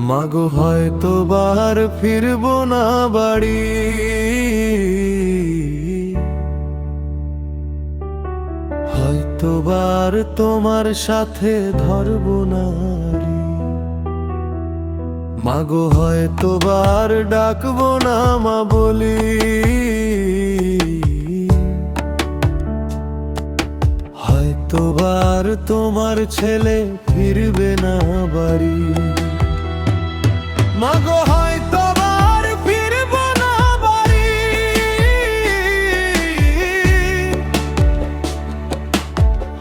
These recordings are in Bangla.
মাগো হয়তো বার ফিরবো না বাড়ি, হয়তো বার তোমার সাথে ধরবো না রি। মাগো হয়তো বার ডাকবো না মা বলি, হয়তো বার তোমার ছেলে ফিরবে না বাড়ি। মাগো হয়তো বার ফিরবো না বাড়ি,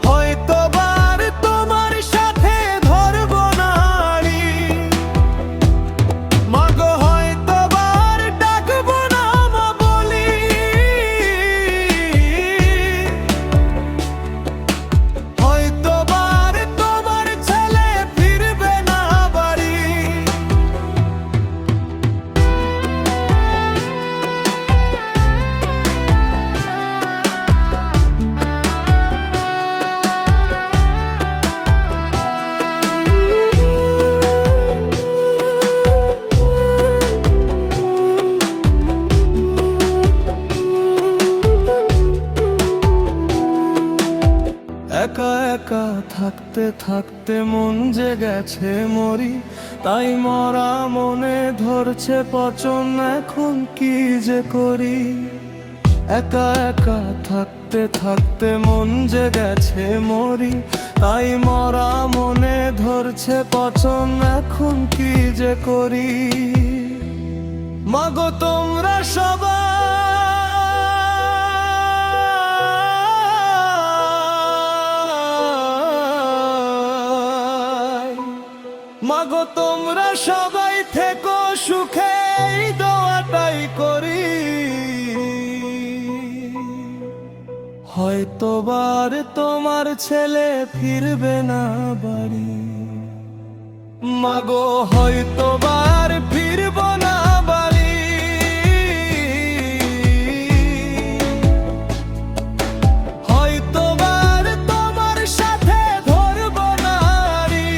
হয়তো বার তোমার সাথে ধরবো না রি। মাগো হয়তো বার ডাকবো না মা বলি, হয়তো বার তোমার ছেলে ফিরবে না বাড়ি। একা একা থাকতে থাকতে মন যে গেছে মরি, তাই মরা মনে ধরছে পচন, এখন কি যে করি। একা একা থাকতে থাকতে মন যে গেছে মরি, তাই মরা মনে ধরছে পচন, এখন কি যে করি। মাগো তোমরা সবাই, মাগো তোমরা সবাই থেকো সুখে, এই দোয়াটাই করি। হয়তো বার তোমার ছেলে ফিরবে না বাড়ি। মাগো হয়তো বার ফিরবো না বাড়ি, হয়তো বার তোমার সাথে ধরবো না রি।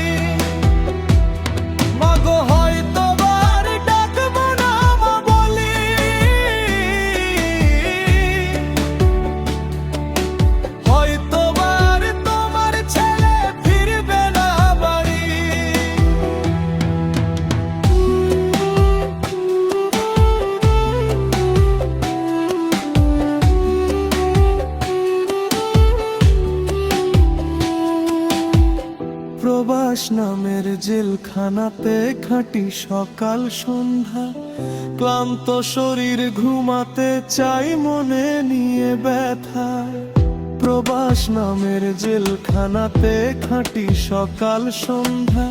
মাগো হয়তো বার ডাকবো না মা বলি, হয়তো বার তোমার ছেলে ফিরবে না বাড়ি। প্রবাস নামের জেলখানাতে খাটি সকাল সন্ধ্যা, ক্লান্ত শরীর ঘুমাতে চাই মনে নিয়ে ব্যথা। প্রবাস নামের জেলখানাতে খাটি সকাল সন্ধ্যা,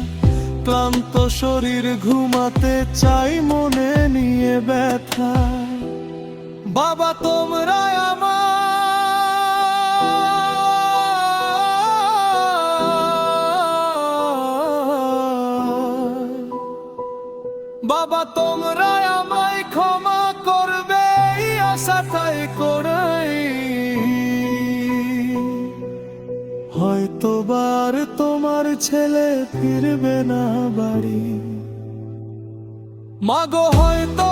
ক্লান্ত শরীর ঘুমাতে চাই মনে নিয়ে ব্যথা। বাবা তোমরা আমার, বাবা তোমরা আমায় ক্ষমা করবে, এই আশাটাই করাই। হয়তো বার তোমার ছেলে ফিরবে না বাড়ি। মাগো হয়তো